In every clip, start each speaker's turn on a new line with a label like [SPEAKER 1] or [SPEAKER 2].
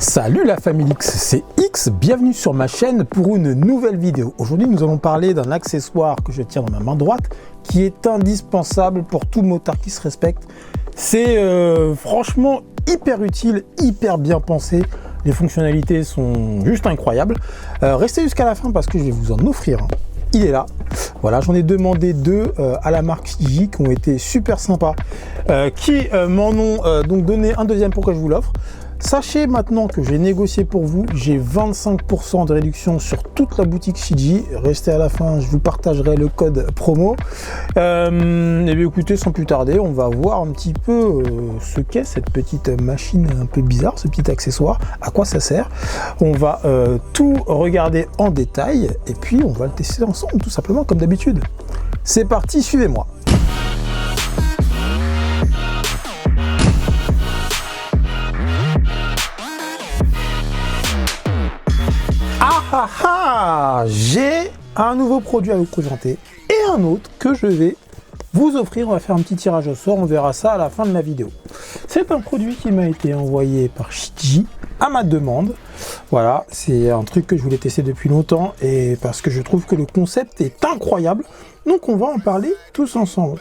[SPEAKER 1] Salut la famille X, c'est X, bienvenue sur ma chaîne pour une nouvelle vidéo. Aujourd'hui nous allons parler d'un accessoire que je tiens dans ma main droite qui est indispensable pour tout motard qui se respecte. C'est franchement hyper utile, hyper bien pensé, les fonctionnalités sont juste incroyables. Restez jusqu'à la fin parce que je vais vous en offrir un. Il est là, voilà, j'en ai demandé deux à la marque Fiji qui ont été super sympas, qui m'en ont donc donné un deuxième pour que je vous l'offre. Sachez maintenant que j'ai négocié pour vous, j'ai 25% de réduction sur toute la boutique Fiji. Restez à la fin, je vous partagerai le code promo. Et bien écoutez, sans plus tarder, on va voir un petit peu ce qu'est cette petite machine un peu bizarre, ce petit accessoire, à quoi ça sert. On va tout regarder en détail et puis on va le tester ensemble, tout simplement comme d'habitude. C'est parti, suivez-moi. J'ai un nouveau produit à vous présenter et un autre que je vais vous offrir. On va faire un petit tirage au sort, on verra ça à la fin de la vidéo. C'est un produit qui m'a été envoyé par Fiji à ma demande. Voilà, c'est un truc que je voulais tester depuis longtemps et parce que je trouve que le concept est incroyable. Donc on va en parler tous ensemble.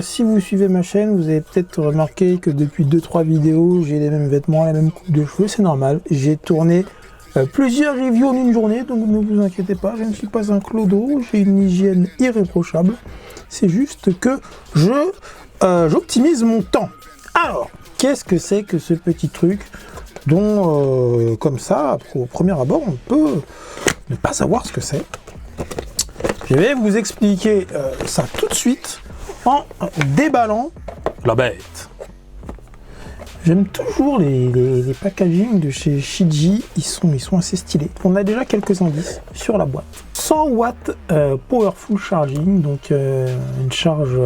[SPEAKER 1] Si vous suivez ma chaîne, vous avez peut-être remarqué que depuis 2-3 vidéos, j'ai les mêmes vêtements, la même coupe de cheveux, c'est normal. J'ai tourné plusieurs reviews en une journée, donc ne vous inquiétez pas, je ne suis pas un clodo, j'ai une hygiène irréprochable. C'est juste que j'optimise mon temps. Alors, qu'est-ce que c'est que ce petit truc dont, comme ça, au premier abord, on peut ne pas savoir ce que c'est? Je vais vous expliquer ça tout de suite en déballant la bête. J'aime toujours les packaging de chez Fiji, ils sont assez stylés. On a déjà quelques indices sur la boîte. 100 watts Powerful Charging, donc une charge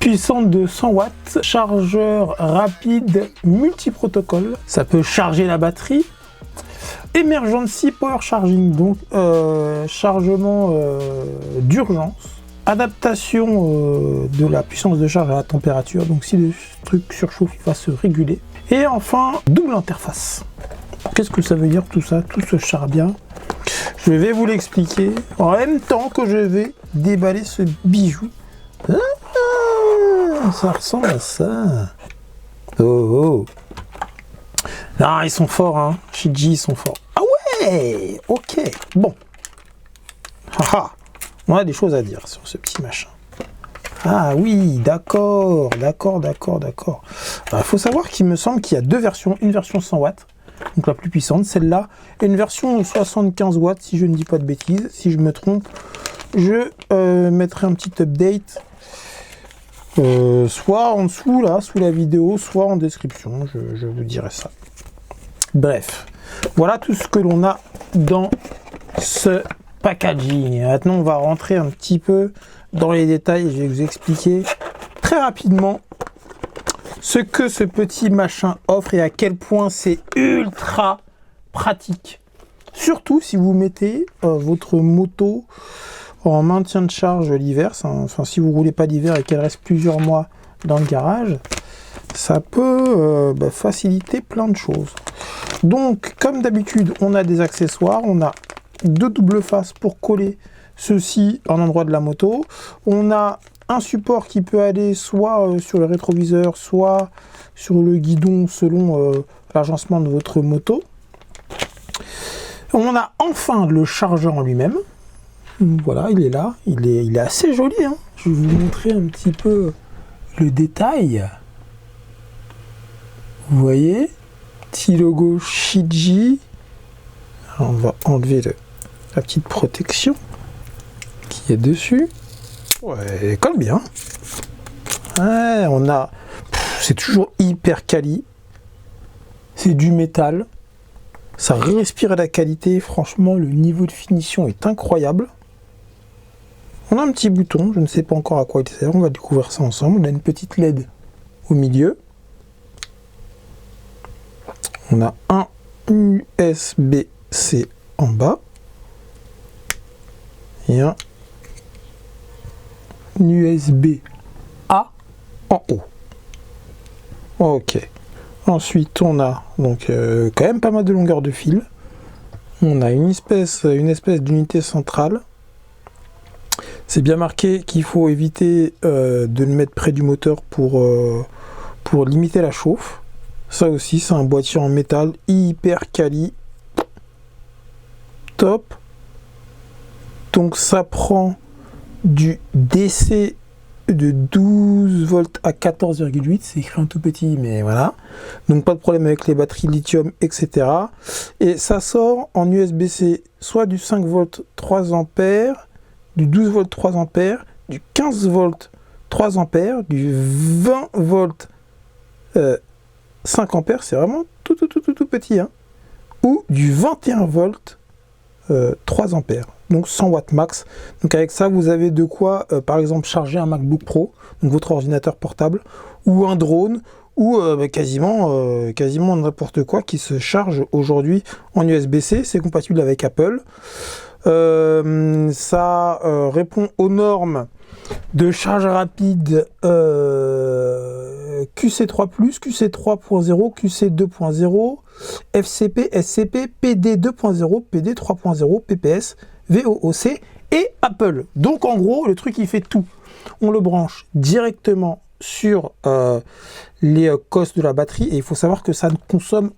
[SPEAKER 1] puissante de 100 watts. Chargeur rapide multiprotocole, ça peut charger la batterie. Emergency Power Charging, donc chargement d'urgence. Adaptation de la puissance de charge à la température, donc si le truc surchauffe, il va se réguler. Et enfin, double interface. Qu'est-ce que ça veut dire tout ça, tout ce char-bien? Je vais vous l'expliquer en même temps que je vais déballer ce bijou. Ah, ça ressemble à ça. Oh, oh. Non, ils sont forts, hein. Fiji, ils sont forts. Ah ouais, ok, bon. Haha. On a des choses à dire sur ce petit machin. Ah oui, d'accord. Il faut savoir qu'il me semble qu'il y a deux versions. Une version 100 watts, donc la plus puissante, celle-là, et une version 75 watts, si je ne dis pas de bêtises. Si je me trompe, je mettrai un petit update, soit en dessous, là, sous la vidéo, soit en description. Je vous dirai ça. Bref, voilà tout ce que l'on a dans ce packaging. Maintenant, on va rentrer un petit peu dans les détails et je vais vous expliquer très rapidement ce que ce petit machin offre et à quel point c'est ultra pratique. Surtout si vous mettez votre moto en maintien de charge l'hiver, enfin si vous roulez pas l'hiver et qu'elle reste plusieurs mois dans le garage, ça peut faciliter plein de choses. Donc, comme d'habitude, on a des accessoires, on a deux doubles faces pour coller ceci en endroit de la moto. On a un support qui peut aller soit sur le rétroviseur, soit sur le guidon selon l'agencement de votre moto. On a enfin le chargeur en lui-même. Voilà, il est là. Il est assez joli, hein. Je vais vous montrer un petit peu le détail. Vous voyez, petit logo Fiji. Alors on va enlever la petite protection qui est dessus. Ouais, elle colle bien. Ouais, on a... C'est toujours hyper quali. C'est du métal. Ça respire la qualité. Franchement, le niveau de finition est incroyable. On a un petit bouton. Je ne sais pas encore à quoi il sert. On va découvrir ça ensemble. On a une petite LED au milieu. On a un USB-C en bas. Et un USB-A en haut. Ok. Ensuite, on a donc quand même pas mal de longueur de fil. On a une espèce d'unité centrale. C'est bien marqué qu'il faut éviter de le mettre près du moteur pour limiter la chauffe. Ça aussi, c'est un boîtier en métal hyper quali. Top. Donc ça prend du DC de 12 volts à 14,8, c'est écrit un tout petit, mais voilà. Donc pas de problème avec les batteries lithium, etc. Et ça sort en USB-C, soit du 5 volts 3 ampères, du 12 volts 3 ampères, du 15 volts 3 ampères, du 20 volts 5 ampères, c'est vraiment tout petit, hein, ou du 21 volts 3 ampères. Donc 100 watts max. Donc avec ça, vous avez de quoi, par exemple, charger un MacBook Pro, donc votre ordinateur portable, ou un drone, ou quasiment n'importe quoi qui se charge aujourd'hui en USB-C. C'est compatible avec Apple. Ça répond aux normes de charge rapide QC3+, QC3.0, QC2.0, FCP, SCP, PD 2.0, PD 3.0, PPS, VOOC et Apple. Donc en gros, le truc il fait tout. On le branche directement sur les cosses de la batterie et il faut savoir que ça ne consomme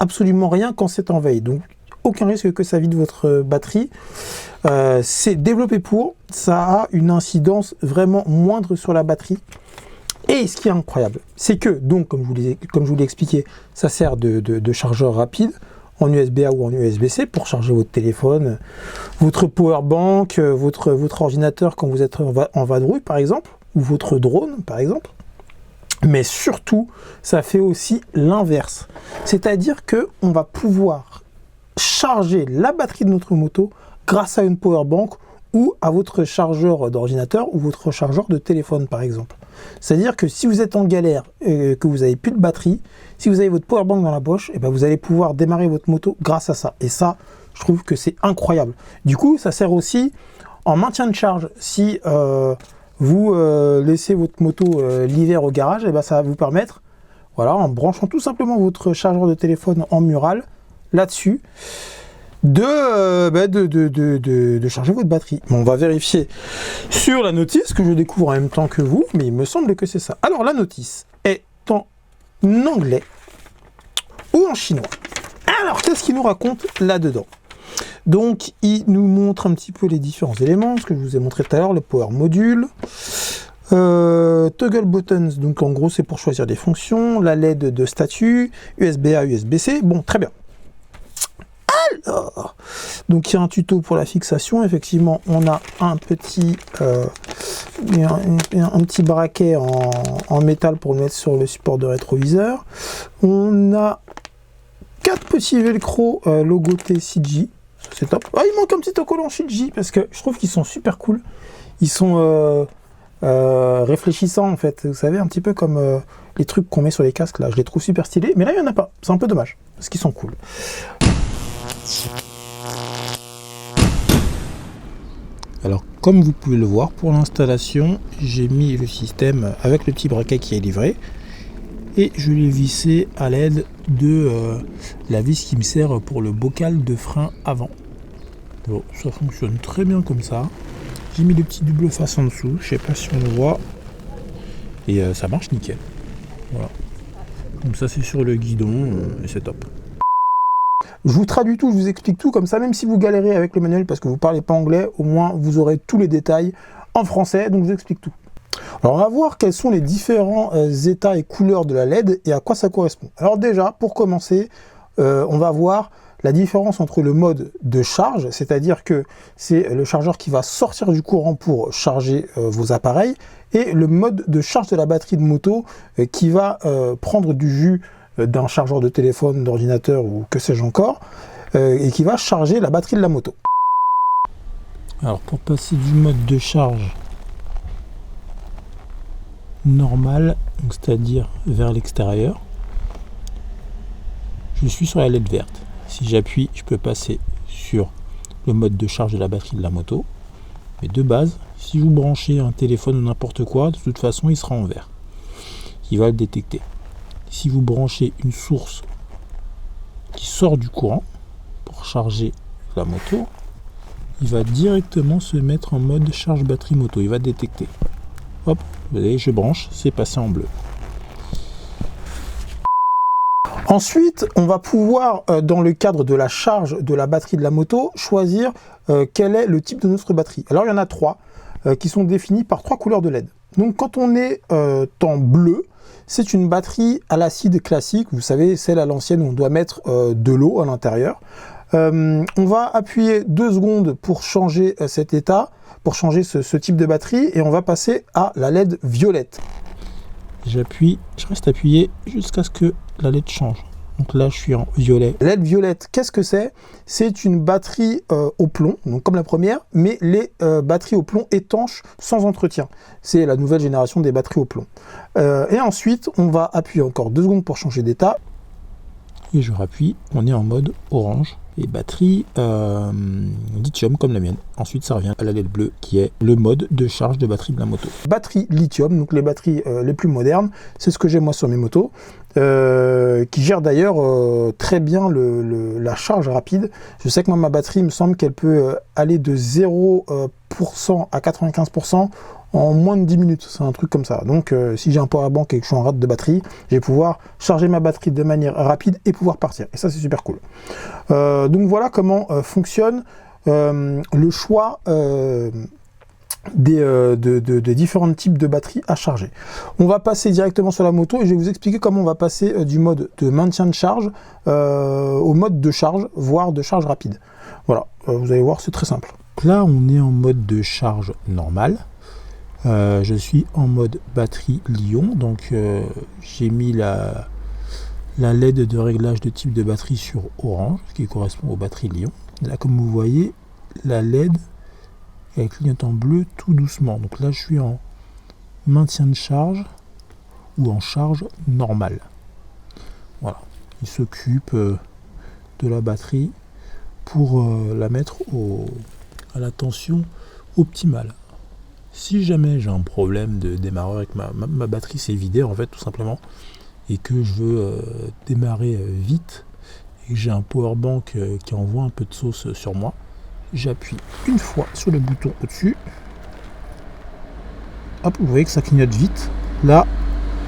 [SPEAKER 1] absolument rien quand c'est en veille. Donc aucun risque que ça vide votre batterie. C'est développé pour, ça a une incidence vraiment moindre sur la batterie. Et ce qui est incroyable, c'est que, donc, comme je vous l'ai expliqué, ça sert de chargeur rapide en USB-A ou en USB-C pour charger votre téléphone, votre powerbank, votre ordinateur quand vous êtes en vadrouille, par exemple, ou votre drone, par exemple. Mais surtout, ça fait aussi l'inverse. C'est-à-dire qu'on va pouvoir charger la batterie de notre moto grâce à une powerbank ou à votre chargeur d'ordinateur ou votre chargeur de téléphone, par exemple. C'est-à-dire que si vous êtes en galère et que vous n'avez plus de batterie, si vous avez votre powerbank dans la poche, et ben vous allez pouvoir démarrer votre moto grâce à ça. Et ça, je trouve que c'est incroyable. Du coup, ça sert aussi en maintien de charge. Si vous laissez votre moto l'hiver au garage, et ben ça va vous permettre, voilà, en branchant tout simplement votre chargeur de téléphone en mural là-dessus, de charger votre batterie. Bon, on va vérifier sur la notice que je découvre en même temps que vous, mais il me semble que c'est ça. Alors la notice est en anglais ou en chinois. Alors qu'est-ce qu'il nous raconte là-dedans? Donc il nous montre un petit peu les différents éléments, ce que je vous ai montré tout à l'heure, le power module, toggle buttons, donc en gros c'est pour choisir des fonctions, la LED de statut, USB-A, USB-C, bon très bien. Alors, donc il y a un tuto pour la fixation. Effectivement, on a un petit braquet en métal pour le mettre sur le support de rétroviseur. On a 4 petits velcro logotés CG. C'est top. Ah, il manque un petit autocollant CG parce que je trouve qu'ils sont super cool. Ils sont réfléchissants en fait. Vous savez, un petit peu comme les trucs qu'on met sur les casques là. Je les trouve super stylés. Mais là, il n'y en a pas. C'est un peu dommage parce qu'ils sont cool. Alors comme vous pouvez le voir, pour l'installation, j'ai mis le système avec le petit braquet qui est livré et je l'ai vissé à l'aide de la vis qui me sert pour le bocal de frein avant. Bon, ça fonctionne très bien comme ça. J'ai mis le petit double face en dessous, je sais pas si on le voit, et ça marche nickel. Voilà. Comme ça c'est sur le guidon et c'est top. Je vous traduis tout, je vous explique tout, comme ça, même si vous galérez avec le manuel parce que vous ne parlez pas anglais, au moins vous aurez tous les détails en français, donc je vous explique tout. Alors on va voir quels sont les différents états et couleurs de la LED et à quoi ça correspond. Alors déjà, pour commencer, on va voir la différence entre le mode de charge, c'est-à-dire que c'est le chargeur qui va sortir du courant pour charger vos appareils, et le mode de charge de la batterie de moto qui va prendre du jus d'un chargeur de téléphone, d'ordinateur ou que sais-je encore, et qui va charger la batterie de la moto. Alors pour passer du mode de charge normal, c'est-à-dire vers l'extérieur, je suis sur la LED verte. Si j'appuie, je peux passer sur le mode de charge de la batterie de la moto. Mais de base, si vous branchez un téléphone ou n'importe quoi, de toute façon il sera en vert. Il va le détecter. si vous branchez une source qui sort du courant pour charger la moto, il va directement se mettre en mode charge batterie moto. Il va détecter. Hop, vous voyez, je branche, c'est passé en bleu. Ensuite, on va pouvoir, dans le cadre de la charge de la batterie de la moto, choisir quel est le type de notre batterie. Alors, il y en a 3 qui sont définis par 3 couleurs de LED. Donc, quand on est en bleu, c'est une batterie à l'acide classique. Vous savez, celle à l'ancienne où on doit mettre de l'eau à l'intérieur. On va appuyer 2 secondes pour changer cet état, pour changer ce type de batterie, et on va passer à la LED violette. J'appuie, je reste appuyé jusqu'à ce que la LED change. Donc là, je suis en violet. LED violette, qu'est-ce que c'est? C'est une batterie au plomb, donc comme la première, mais les batteries au plomb étanches sans entretien. C'est la nouvelle génération des batteries au plomb. Et ensuite, on va appuyer encore 2 secondes pour changer d'état. Et je rappuie, on est en mode orange. Et batterie lithium comme la mienne. Ensuite, ça revient à la LED bleue qui est le mode de charge de batterie de la moto. Batterie lithium, donc les batteries les plus modernes, c'est ce que j'ai moi sur mes motos, qui gère d'ailleurs très bien la charge rapide. Je sais que moi, ma batterie, il me semble qu'elle peut aller de 0% à 95% en moins de 10 minutes, c'est un truc comme ça. Donc si j'ai un powerbank et que je suis en rate de batterie, je vais pouvoir charger ma batterie de manière rapide et pouvoir partir. Et ça, c'est super cool. Donc voilà comment fonctionne le choix des différents types de batteries à charger. On va passer directement sur la moto et je vais vous expliquer comment on va passer du mode de maintien de charge au mode de charge, voire de charge rapide. Voilà, vous allez voir, c'est très simple. Là, on est en mode de charge normale. Je suis en mode batterie Li-ion, donc j'ai mis la LED de réglage de type de batterie sur orange, ce qui correspond aux batteries Li-ion. Là, comme vous voyez, la LED elle clignote en bleu tout doucement. Donc là, je suis en maintien de charge ou en charge normale. Voilà, il s'occupe de la batterie pour la mettre à la tension optimale. Si jamais j'ai un problème de démarreur et que ma batterie s'est vidée, en fait, tout simplement, et que je veux démarrer vite, et que j'ai un powerbank qui envoie un peu de sauce sur moi, j'appuie une fois sur le bouton au-dessus. Hop, vous voyez que ça clignote vite. Là,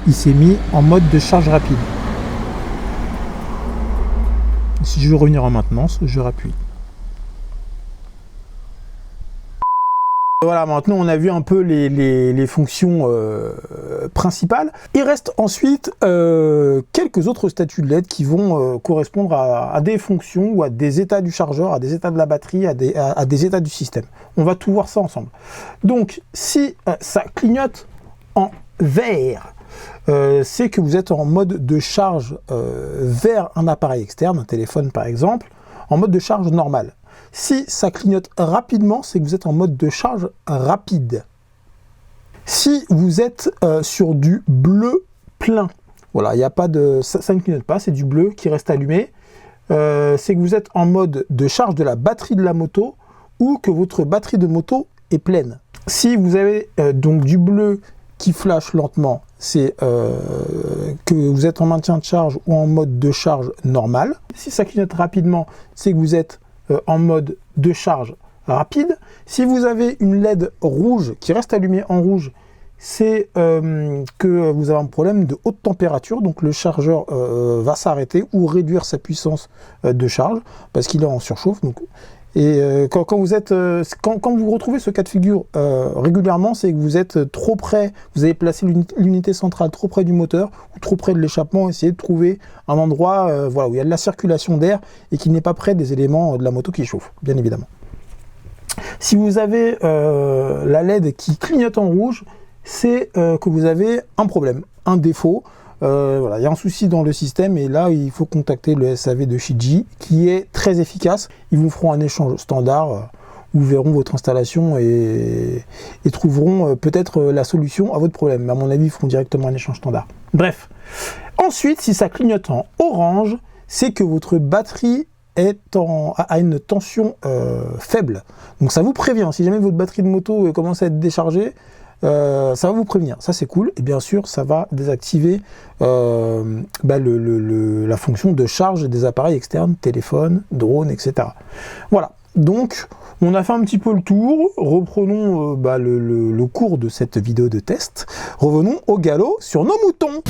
[SPEAKER 1] il s'est mis en mode de charge rapide. Si je veux revenir en maintenance, je rappuie. Voilà, maintenant on a vu un peu les fonctions principales. Il reste ensuite quelques autres statuts de LED qui vont correspondre à des fonctions ou à des états du chargeur, à des états de la batterie, à des états du système. On va tout voir ça ensemble. Donc, si ça clignote en vert, c'est que vous êtes en mode de charge vers un appareil externe, un téléphone par exemple, en mode de charge normal. Si ça clignote rapidement, c'est que vous êtes en mode de charge rapide. Si vous êtes sur du bleu plein, voilà, il n'y a pas de, ça ne clignote pas, c'est du bleu qui reste allumé, c'est que vous êtes en mode de charge de la batterie de la moto ou que votre batterie de moto est pleine. Si vous avez donc du bleu qui flash lentement, c'est que vous êtes en maintien de charge ou en mode de charge normal. Si ça clignote rapidement, c'est que vous êtes en mode de charge rapide. Si vous avez une LED rouge qui reste allumée en rouge, c'est que vous avez un problème de haute température, donc le chargeur va s'arrêter ou réduire sa puissance de charge parce qu'il est en surchauffe. Donc, et quand vous retrouvez ce cas de figure régulièrement, c'est que vous êtes trop près, vous avez placé l'unité centrale trop près du moteur ou trop près de l'échappement. Essayez de trouver un endroit voilà, où il y a de la circulation d'air et qui n'est pas près des éléments de la moto qui chauffent, bien évidemment. Si vous avez la LED qui clignote en rouge, c'est que vous avez un problème, un défaut. Voilà, il y a un souci dans le système et là il faut contacter le SAV de Shiji qui est très efficace. Ils vous feront un échange standard où ils verront votre installation et trouveront peut-être la solution à votre problème. Mais à mon avis, ils feront directement un échange standard. Bref. Ensuite, si ça clignote en orange, c'est que votre batterie a une tension faible. Donc ça vous prévient. Si jamais votre batterie de moto commence à être déchargée, ça va vous prévenir, ça c'est cool. Et bien sûr, ça va désactiver la fonction de charge des appareils externes, téléphone, drone, etc. Voilà, donc on a fait un petit peu le tour. Reprenons le cours de cette vidéo de test. Revenons au galop sur nos moutons.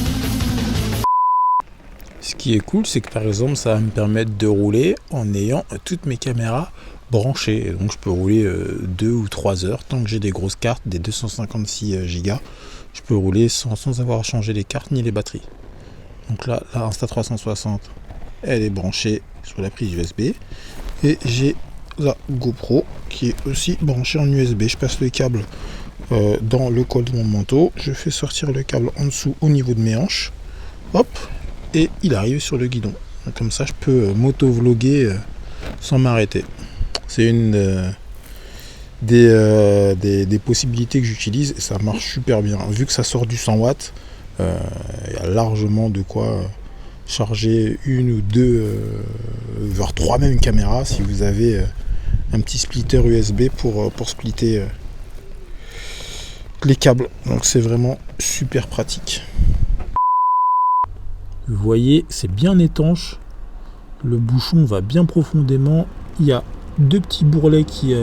[SPEAKER 1] Ce qui est cool, c'est que par exemple, ça va me permettre de rouler en ayant toutes mes caméras branchées. Et donc je peux rouler 2 ou 3 heures, tant que j'ai des grosses cartes, des 256 Go, je peux rouler sans avoir à changer les cartes ni les batteries. Donc là, la Insta360, elle est branchée sur la prise USB. Et j'ai la GoPro qui est aussi branchée en USB. Je passe le câble dans le col de mon manteau. Je fais sortir le câble en dessous au niveau de mes hanches. Hop, et il arrive sur le guidon. Donc, comme ça, je peux moto-vloguer sans m'arrêter. C'est une des possibilités que j'utilise et ça marche super bien. Vu que ça sort du 100 watts, il y a largement de quoi charger une ou deux, voire 3 même caméras si vous avez un petit splitter USB pour splitter les câbles. Donc c'est vraiment super pratique. Vous voyez, c'est bien étanche. Le bouchon va bien profondément. Il y a 2 petits bourrelets qui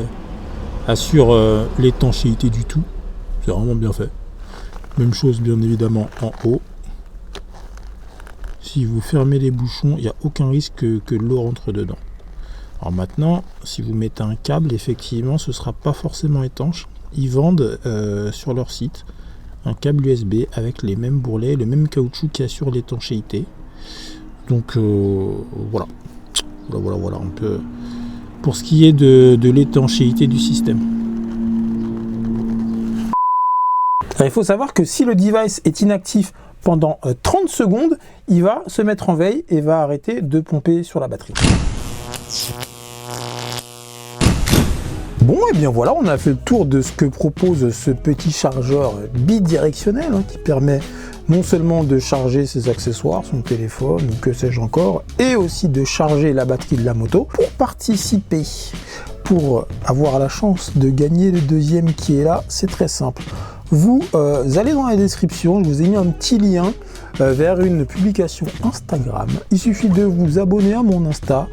[SPEAKER 1] assurent l'étanchéité du tout. C'est vraiment bien fait. Même chose bien évidemment en haut. Si vous fermez les bouchons, il n'y a aucun risque que l'eau rentre dedans. Alors maintenant, si vous mettez un câble, effectivement, ce ne sera pas forcément étanche. Ils vendent sur leur site un câble USB avec les mêmes bourrelets, le même caoutchouc qui assure l'étanchéité. Donc voilà, un peu pour ce qui est de l'étanchéité du système. Alors, il faut savoir que si le device est inactif pendant 30 secondes, il va se mettre en veille et va arrêter de pomper sur la batterie. Bon, et bien voilà, on a fait le tour de ce que propose ce petit chargeur bidirectionnel qui permet non seulement de charger ses accessoires, son téléphone ou que sais-je encore, et aussi de charger la batterie de la moto. Pour participer, pour avoir la chance de gagner le deuxième qui est là, c'est très simple. Vous allez dans la description, je vous ai mis un petit lien vers une publication Instagram. Il suffit de vous abonner à mon Insta,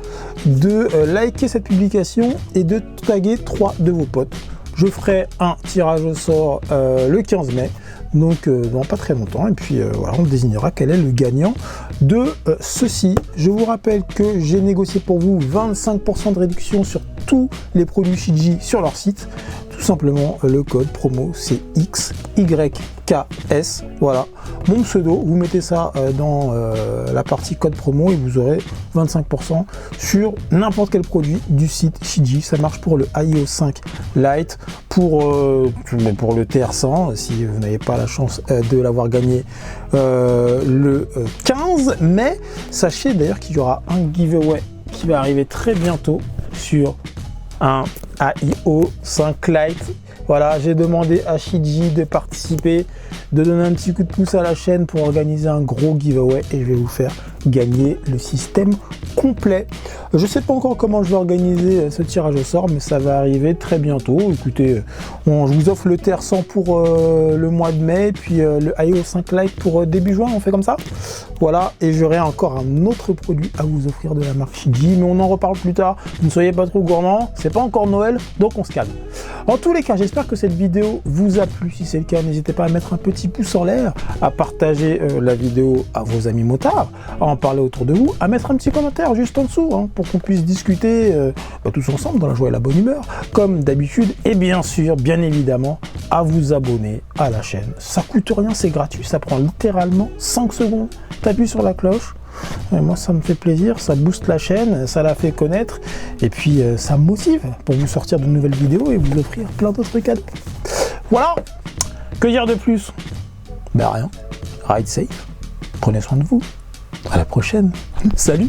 [SPEAKER 1] de liker cette publication et de taguer 3 de vos potes. Je ferai un tirage au sort le 15 mai, donc dans pas très longtemps. Et puis voilà, on désignera quel est le gagnant de ceci. Je vous rappelle que j'ai négocié pour vous 25% de réduction sur tous les produits Shiji sur leur site. Tout simplement, le code promo c'est XYKS. Voilà, mon pseudo, vous mettez ça dans la partie code promo et vous aurez 25% sur n'importe quel produit du site Shiji. Ça marche pour le AIO 5 Lite, pour le TR100 si vous n'avez pas la chance de l'avoir gagné le 15 mai. Sachez d'ailleurs qu'il y aura un giveaway qui va arriver très bientôt sur un AIO 5 Lite. Voilà, j'ai demandé à Shiji de participer, de donner un petit coup de pouce à la chaîne pour organiser un gros giveaway et je vais vous faire gagner le système complet. Je ne sais pas encore comment je vais organiser ce tirage au sort, mais ça va arriver très bientôt. Écoutez, je vous offre le TR100 pour le mois de mai, puis le AIO 5 Lite pour début juin, on fait comme ça. Voilà, et j'aurai encore un autre produit à vous offrir de la marque Shiji, mais on en reparle plus tard. Ne soyez pas trop gourmands, c'est pas encore Noël, donc on se calme. En tous les cas, j'espère que cette vidéo vous a plu. Si c'est le cas, n'hésitez pas à mettre un petit pouce en l'air, à partager la vidéo à vos amis motards, à en parler autour de vous, à mettre un petit commentaire juste en dessous pour qu'on puisse discuter tous ensemble dans la joie et la bonne humeur, comme d'habitude. Et bien sûr, bien évidemment, à vous abonner à la chaîne. Ça coûte rien, c'est gratuit, ça prend littéralement 5 secondes. T'appuies sur la cloche. Et moi, ça me fait plaisir, ça booste la chaîne, ça la fait connaître, et puis ça me motive pour vous sortir de nouvelles vidéos et vous offrir plein d'autres cadeaux. Voilà, que dire de plus? Ben rien, ride safe, prenez soin de vous, à la prochaine, salut.